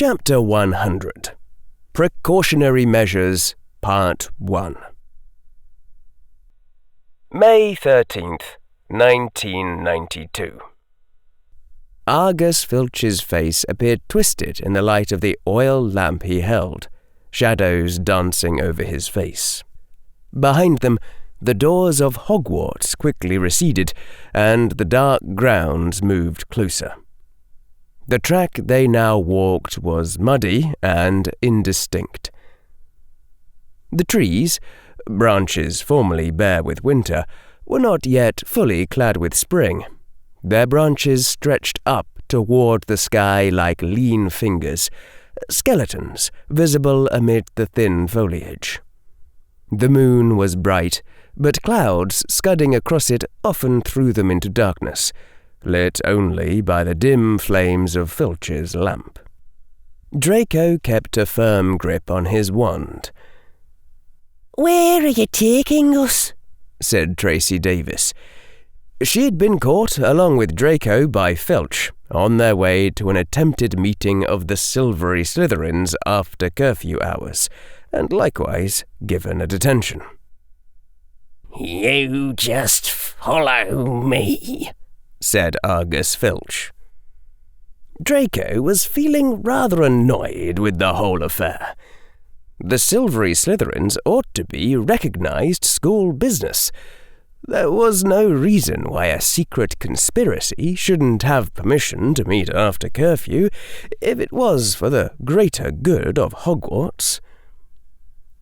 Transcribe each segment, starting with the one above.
Chapter 100. Precautionary Measures, Part 1. May 13th, 1992. Argus Filch's face appeared twisted in the light of the oil lamp he held, shadows dancing over his face. Behind them, the doors of Hogwarts quickly receded, and the dark grounds moved closer. The track they now walked was muddy and indistinct. The trees, branches formerly bare with winter, were not yet fully clad with spring. Their branches stretched up toward the sky like lean fingers, skeletons visible amid the thin foliage. The moon was bright, but clouds scudding across it often threw them into darkness, lit only by the dim flames of Filch's lamp. Draco kept a firm grip on his wand. "Where are you taking us?" said Tracy Davis. She had been caught, along with Draco, by Filch, on their way to an attempted meeting of the Silvery Slytherins after curfew hours, and likewise given a detention. "You just follow me," said Argus Filch. Draco was feeling rather annoyed with the whole affair. The Silvery Slytherins ought to be recognized school business. There was no reason why a secret conspiracy shouldn't have permission to meet after curfew if it was for the greater good of Hogwarts.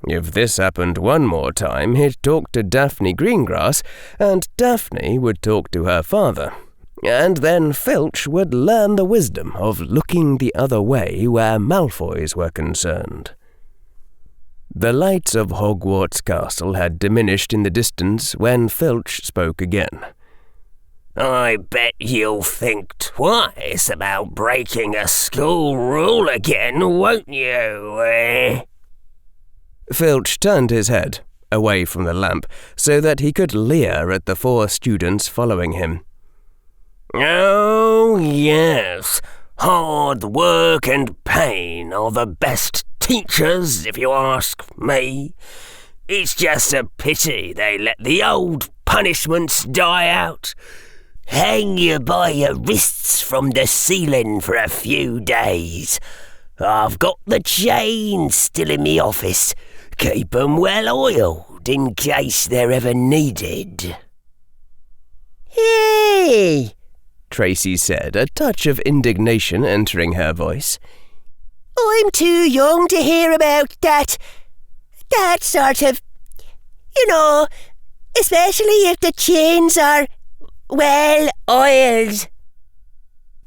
If this happened one more time, he'd talk to Daphne Greengrass, and Daphne would talk to her father. And then Filch would learn the wisdom of looking the other way where Malfoys were concerned. The lights of Hogwarts Castle had diminished in the distance when Filch spoke again. "I bet you'll think twice about breaking a school rule again, won't you, eh?" Filch turned his head away from the lamp so that he could leer at the 4 students following him. "Oh, yes. Hard work and pain are the best teachers, if you ask me. It's just a pity they let the old punishments die out. Hang you by your wrists from the ceiling for a few days. I've got the chains still in the office. Keep 'em well oiled in case they're ever needed." "Hey!" Tracy said, a touch of indignation entering her voice. "I'm too young to hear about that sort of, especially if the chains are well oiled."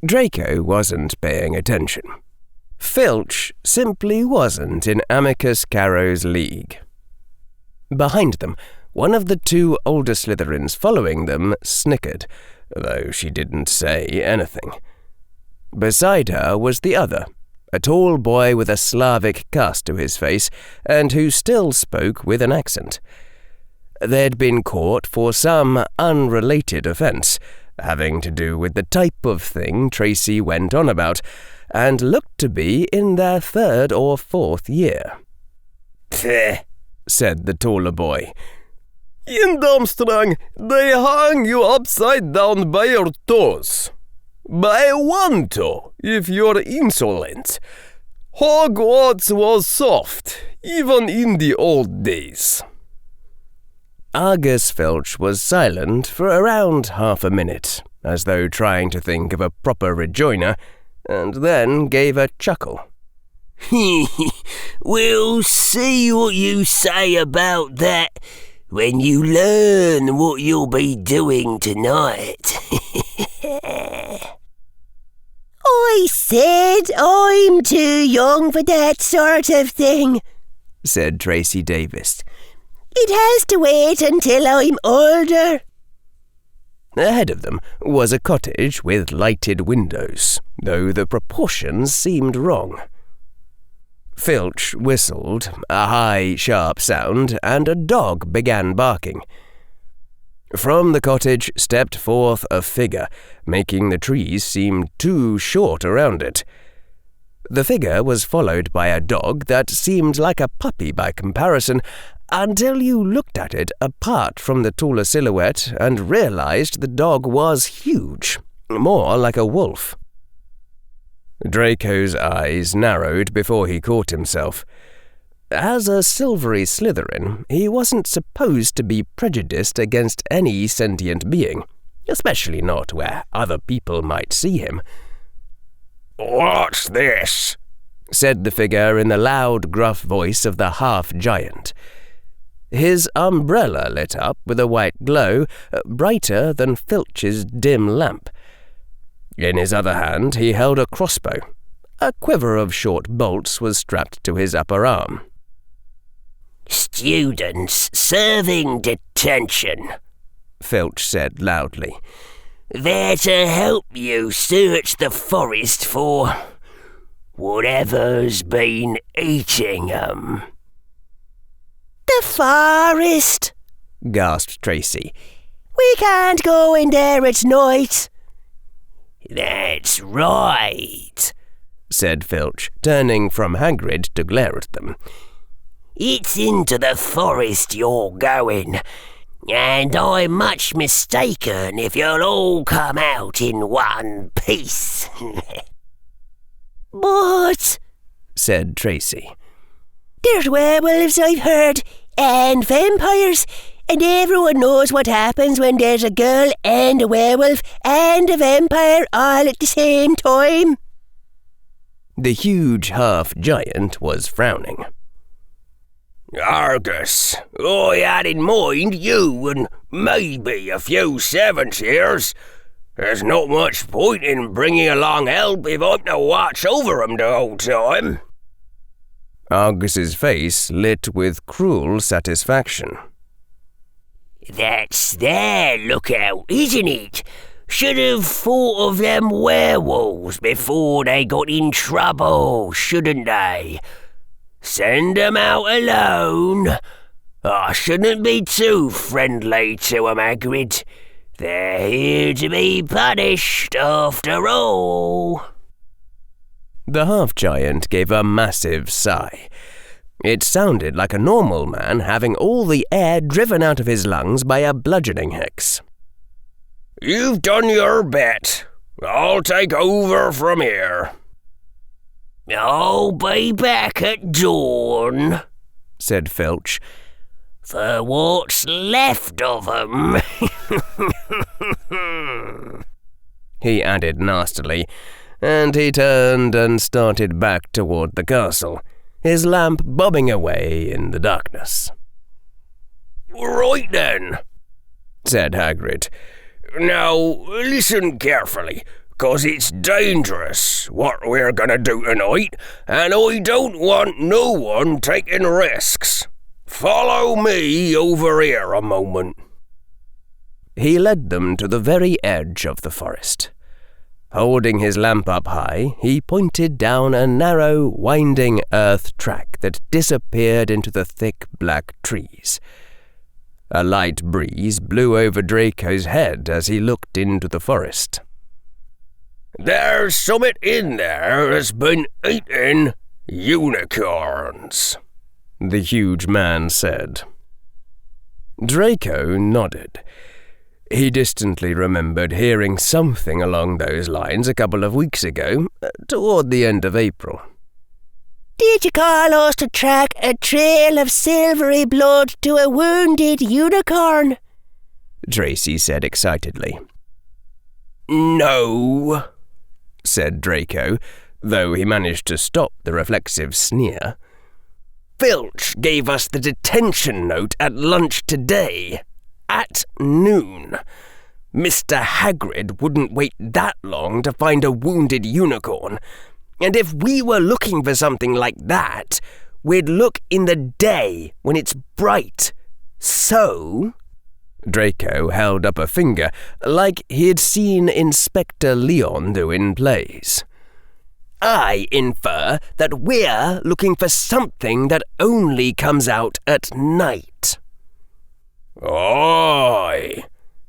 Draco wasn't paying attention. Filch simply wasn't in Amicus Carrow's league. Behind them, one of the 2 older Slytherins following them snickered, though she didn't say anything. Beside her was the other, a tall boy with a Slavic cast to his face, and who still spoke with an accent. They'd been caught for some unrelated offence, having to do with the type of thing Tracy went on about, and looked to be in their 3rd or 4th year. "Pfft," said the taller boy. "In Durmstrang, they hang you upside down by your toes. By one toe, if you're insolent. Hogwarts was soft, even in the old days." Argus Filch was silent for around half a minute, as though trying to think of a proper rejoinder, and then gave a chuckle. "We'll see what you say about that when you learn what you'll be doing tonight." "I said I'm too young for that sort of thing," said Tracy Davis. "It has to wait until I'm older." Ahead of them was a cottage with lighted windows, though the proportions seemed wrong. Filch whistled, a high, sharp sound, and a dog began barking. From the cottage stepped forth a figure, making the trees seem too short around it. The figure was followed by a dog that seemed like a puppy by comparison, until you looked at it apart from the taller silhouette and realized the dog was huge, more like a wolf. Draco's eyes narrowed before he caught himself. As a silvery Slytherin, he wasn't supposed to be prejudiced against any sentient being, especially not where other people might see him. "What's this?" said the figure in the loud, gruff voice of the half-giant. His umbrella lit up with a white glow, brighter than Filch's dim lamp. In his other hand he held a crossbow. A quiver of short bolts was strapped to his upper arm. "Students serving detention," Filch said loudly. "They're to help you search the forest for whatever's been eating 'em." "The forest," gasped Tracy. "We can't go in there at night." "That's right," said Filch, turning from Hagrid to glare at them. "It's into the forest you're going, and I'm much mistaken if you'll all come out in one piece." "But," said Tracy, "there's werewolves, I've heard, and vampires, and everyone knows what happens when there's a girl and a werewolf and a vampire all at the same time." The huge half-giant was frowning. "Argus, I had in mind you and maybe a few servants here. There's not much point in bringing along help if I'm to watch over 'em the whole time." Argus's face lit with cruel satisfaction. "That's their lookout, isn't it? Should have thought of them werewolves before they got in trouble, shouldn't they? Send 'em out alone. I shouldn't be too friendly to 'em, Hagrid. They're here to be punished, after all." The half-giant gave a massive sigh. It sounded like a normal man having all the air driven out of his lungs by a bludgeoning hex. "You've done your bit. I'll take over from here." "I'll be back at dawn," said Filch. "for what's left of 'em." He added nastily, and he turned and started back toward the castle, his lamp bobbing away in the darkness. "Right then," said Hagrid. "Now, listen carefully, 'cause it's dangerous what we're gonna do tonight, and I don't want no one taking risks. Follow me over here a moment." He led them to the very edge of the forest. Holding his lamp up high, he pointed down a narrow, winding earth track that disappeared into the thick black trees. A light breeze blew over Draco's head as he looked into the forest. "There's summit in there that's been eating unicorns," the huge man said. Draco nodded. He distantly remembered hearing something along those lines a couple of weeks ago, toward the end of April. "Did you call us to track a trail of silvery blood to a wounded unicorn?" Tracy said excitedly. "No," said Draco, though he managed to stop the reflexive sneer. "Filch gave us the detention note at lunch today. At noon. Mr. Hagrid wouldn't wait that long to find a wounded unicorn. And if we were looking for something like that, we'd look in the day when it's bright. So..." Draco held up a finger, like he'd seen Inspector Leon do in plays. "I infer that we're looking for something that only comes out at night." "Aye,"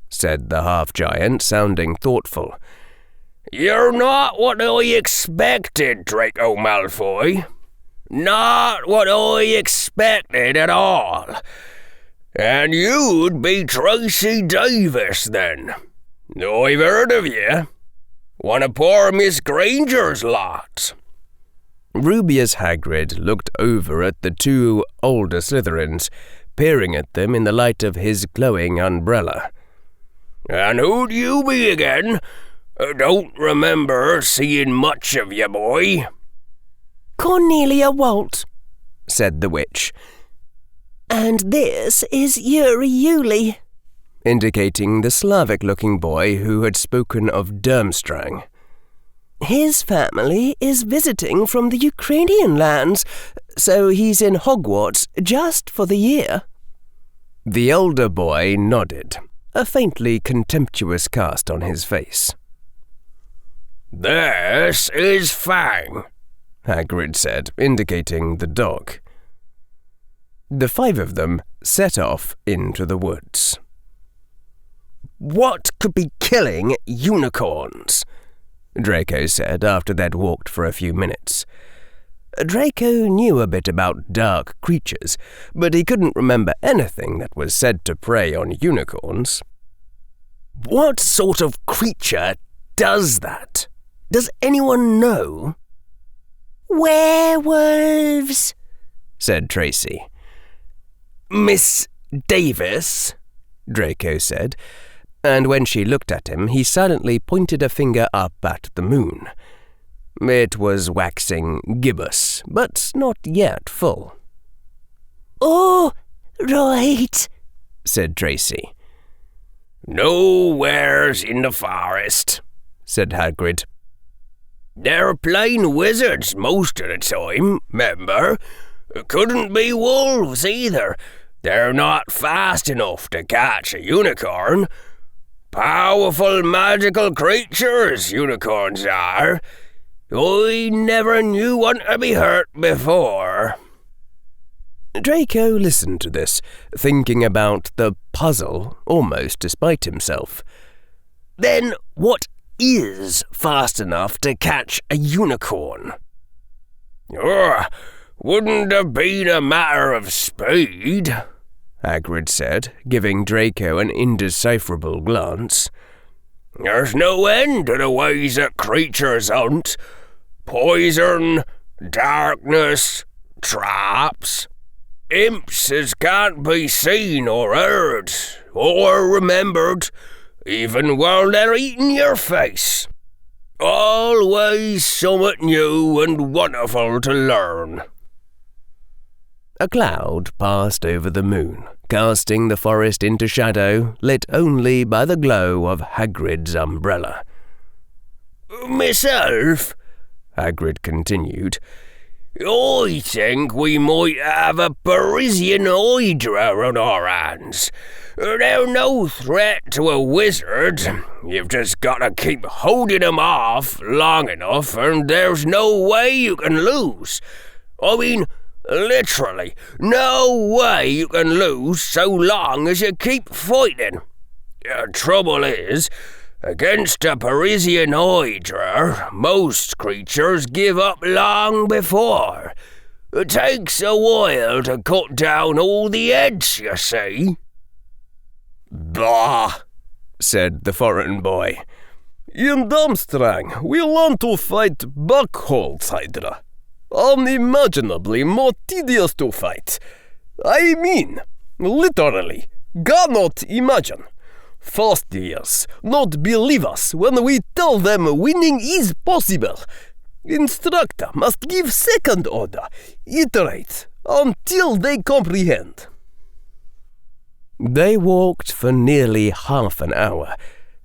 said the half-giant, sounding thoughtful. You're not what I expected, Draco Malfoy. Not what I expected at all. And you'd be Tracy Davis, then. I've heard of you. One of poor Miss Granger's lot. Rubius Hagrid looked over at the two older Slytherins, peering at them in the light of his glowing umbrella. And who'd you be again? I don't remember seeing much of you, boy. Cornelia Walt, said the witch. And this is Yuri Yulie, indicating the Slavic-looking boy who had spoken of Durmstrang. His family is visiting from the Ukrainian lands, so he's in Hogwarts just for the year. The older boy nodded, a faintly contemptuous cast on his face. This is Fang, Hagrid said, indicating the dog. The five of them set off into the woods. What could be killing unicorns? Draco said after they'd walked for a few minutes. Draco knew a bit about dark creatures, but he couldn't remember anything that was said to prey on unicorns. What sort of creature does that? Does anyone know? Werewolves, said Tracy. Miss Davis, Draco said, and when she looked at him, he silently pointed a finger up at the moon. It was waxing gibbous, but not yet full. Oh, right, said Tracy. Nowhere's in the forest, said Hagrid. They're plain wizards most of the time, remember? Couldn't be wolves either. They're not fast enough to catch a unicorn. Powerful magical creatures, unicorns are. I never knew one to be hurt before. Draco listened to this, thinking about the puzzle almost despite himself. Then what is fast enough to catch a unicorn? Wouldn't have been a matter of speed, Hagrid said, giving Draco an indecipherable glance. There's no end to the ways that creatures hunt. Poison, darkness, traps. Imps as can't be seen or heard, or remembered, even while they're eating your face. Always somewhat new and wonderful to learn. A cloud passed over the moon, casting the forest into shadow, lit only by the glow of Hagrid's umbrella. Myself, Hagrid continued, I think we might have a Parisian Hydra on our hands. They're no threat to a wizard. You've just got to keep holding them off long enough and there's no way you can lose. I mean, literally, no way you can lose so long as you keep fighting. Trouble is, against a Parisian Hydra, most creatures give up long before. It takes a while to cut down all the heads, you see. Bah, said the foreign boy. In Durmstrang, we learn to fight Buckholz Hydra. Unimaginably more tedious to fight. I mean, literally, cannot imagine. First years not believe us when we tell them winning is possible. Instructor must give second order, iterate, until they comprehend. They walked for nearly half an hour,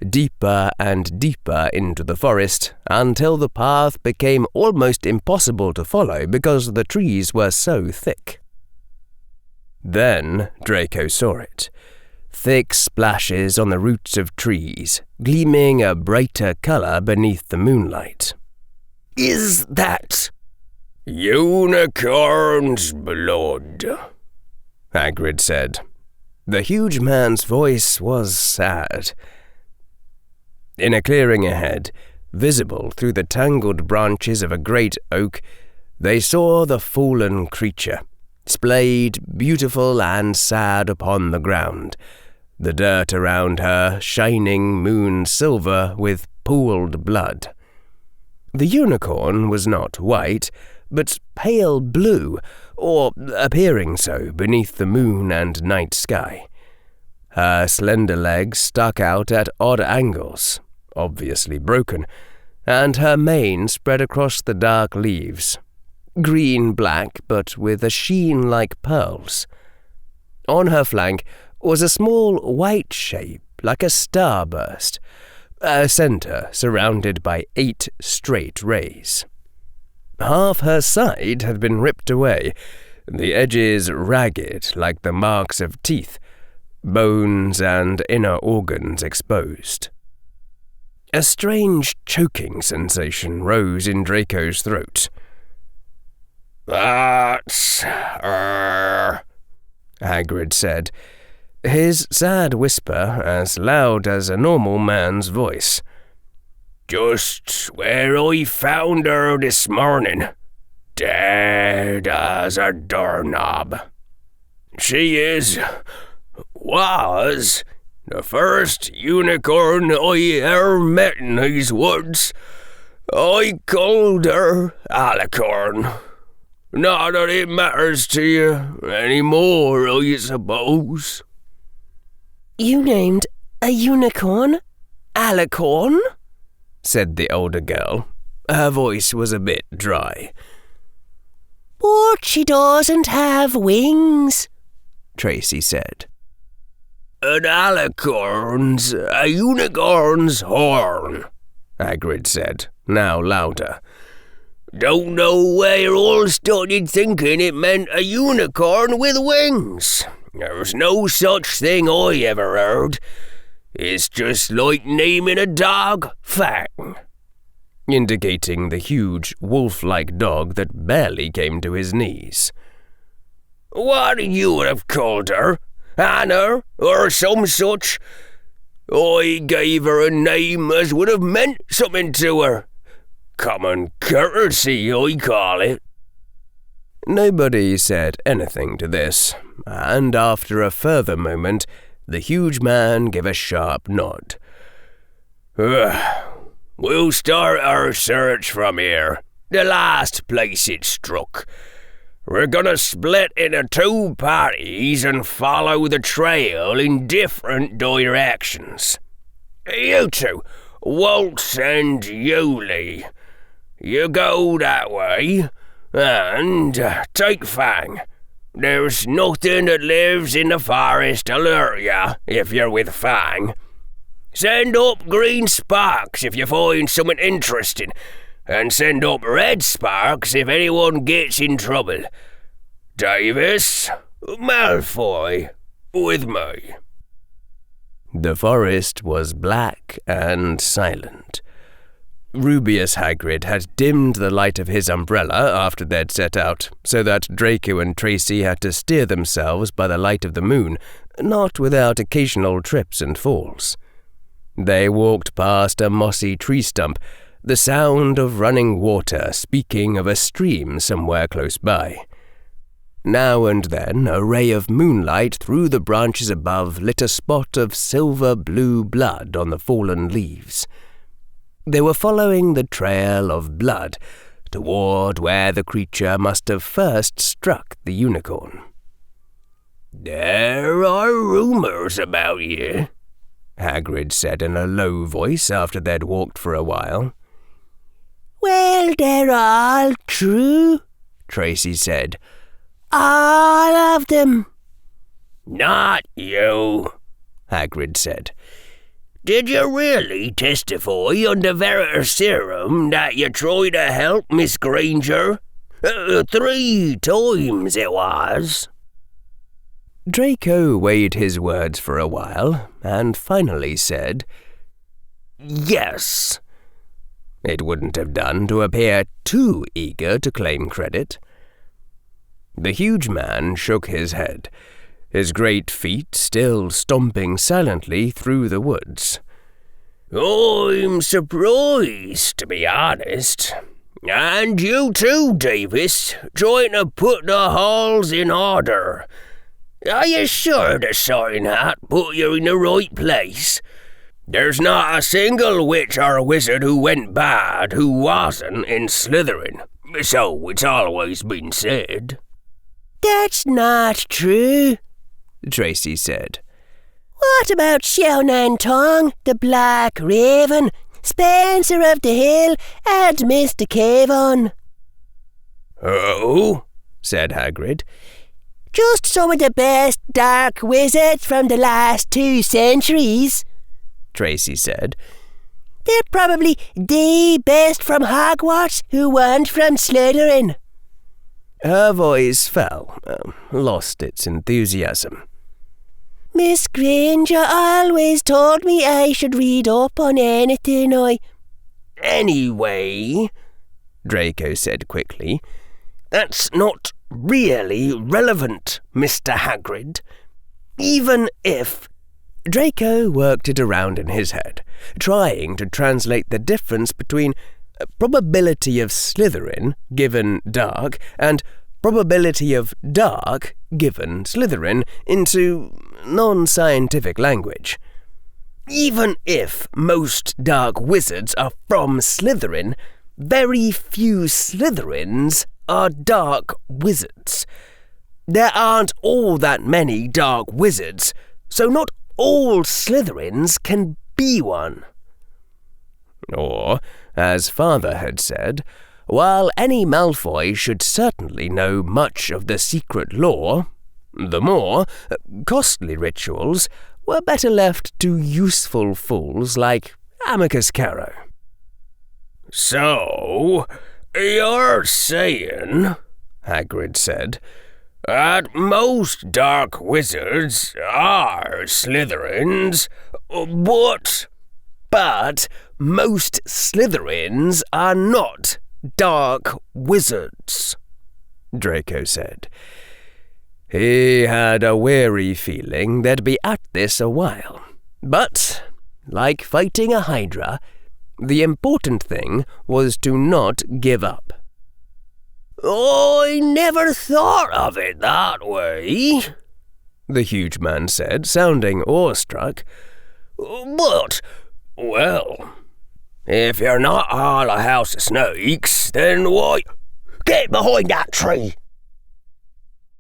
deeper and deeper into the forest, until the path became almost impossible to follow because the trees were so thick. Then Draco saw it. Thick splashes on the roots of trees, gleaming a brighter colour beneath the moonlight. Is that unicorn's blood? Hagrid said. The huge man's voice was sad. In a clearing ahead, Visible through the tangled branches of a great oak, they saw the fallen creature, splayed, beautiful and sad upon the ground, the dirt around her shining moon-silver with pooled blood. The unicorn was not white, but pale blue, or appearing so beneath the moon and night sky. Her slender legs stuck out at odd angles, obviously broken, and her mane spread across the dark leaves, green-black but with a sheen like pearls. On her flank was a small white shape like a starburst, a centre surrounded by 8 straight rays. Half her side had been ripped away, the edges ragged like the marks of teeth, bones and inner organs exposed. A strange choking sensation rose in Draco's throat. "That's... Hagrid said, his sad whisper as loud as a normal man's voice. just where I found her this morning, dead as a doorknob. She was the first unicorn I ever met in these woods. I called her Alicorn. Not that it matters to you any more, I suppose." "You named a unicorn Alicorn?" said the older girl. Her voice was a bit dry. "But she doesn't have wings," Tracy said. "An alicorn's a unicorn's horn," Hagrid said, now louder. "Don't know where all started thinking it meant a unicorn with wings. There's no such thing I ever heard. It's just like naming a dog Fang," indicating the huge wolf-like dog that barely came to his knees. "What you would have called her? Anna, or some such? I gave her a name as would have meant something to her. Common courtesy, I call it." Nobody said anything to this, and after a further moment, the huge man gave a sharp nod. "We'll start our search from here, the last place it struck. We're gonna split into 2 parties and follow the trail in different directions. You two, Waltz and Yulie, you go that way, and take Fang. There's nothing that lives in the forest to lure ya if you're with Fang. Send up green sparks if you find something interesting, and send up red sparks if anyone gets in trouble. Davis, Malfoy, with me." The forest was black and silent. Rubeus Hagrid had dimmed the light of his umbrella after they'd set out, so that Draco and Tracy had to steer themselves by the light of the moon, not without occasional trips and falls. They walked past a mossy tree stump, the sound of running water speaking of a stream somewhere close by. Now and then a ray of moonlight through the branches above lit a spot of silver-blue blood on the fallen leaves. They were following the trail of blood toward where the creature must have first struck the unicorn. "There are rumours about you," Hagrid said in a low voice after they'd walked for a while. "Well, they're all true," Tracy said. "All of them." "Not you," Hagrid said. "Did you really testify under Veritaserum that you tried to help Miss Granger? 3 times it was." Draco weighed his words for a while, and finally said, "Yes." It wouldn't have done to appear too eager to claim credit. The huge man shook his head, his great feet still stomping silently through the woods. I'm surprised, to be honest. And you too, Davis, trying to put the halls in order. Are you sure the sign hat put you in the right place? There's not a single witch or wizard who went bad who wasn't in Slytherin. So it's always been said. That's not true, Tracy said. What about Xiaonan Tong, the Black Raven, Spencer of the Hill, and Mr. Cavon? Oh? Said Hagrid. Just some of the best dark wizards from the last 2 centuries, Tracy said. They're probably the best from Hogwarts who weren't from Slytherin. Her voice fell, lost its enthusiasm. Miss Granger always told me I should read up on anything Anyway, Draco said quickly, that's not really relevant, Mr. Hagrid. Even if... Draco worked it around in his head, trying to translate the difference between probability of Slytherin given dark and probability of dark given Slytherin into non-scientific language. Even if most dark wizards are from Slytherin, very few Slytherins are dark wizards. There aren't all that many dark wizards, so not all Slytherins can be one. Or, as Father had said, while any Malfoy should certainly know much of the secret lore, the more costly rituals were better left to useful fools like Amicus Carrow. So, you're saying, Hagrid said, that most dark wizards are Slytherins, but most Slytherins are not dark wizards, Draco said. He had a weary feeling they'd be at this a while, but, like fighting a hydra, the important thing was to not give up. I never thought of it that way, the huge man said, sounding awestruck. But, well, if you're not all a house of snakes, then why... Get behind that tree!